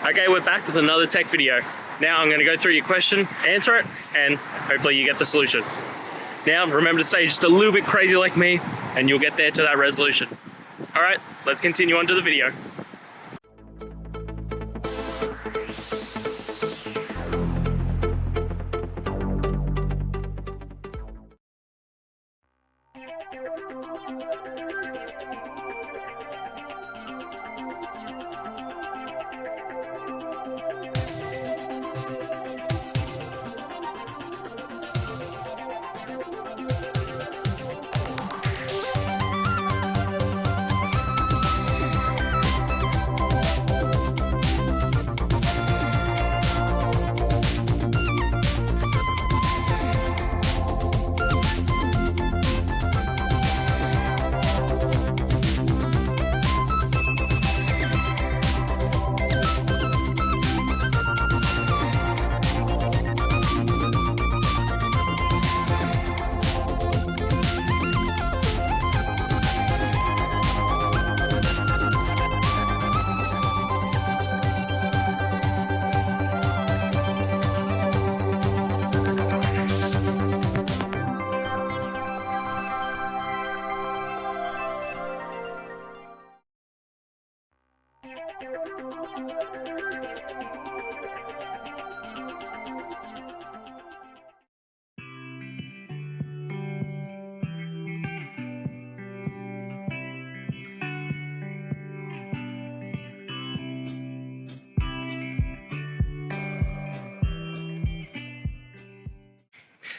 Okay, we're back with another tech video. Now I'm going to go through your question, answer it, and hopefully you get the solution. Now remember to stay just a little bit crazy like me, and you'll get there to that resolution. Alright, let's continue on to the video.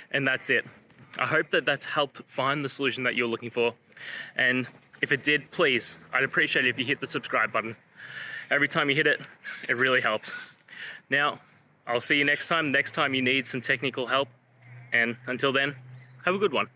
And that's it. I hope that that's helped find the solution that you're looking for. And if it did, please, I'd appreciate it if you hit the subscribe button. Every time you hit it, it really helps. Now, I'll see you next time you need some technical help. And until then, have a good one.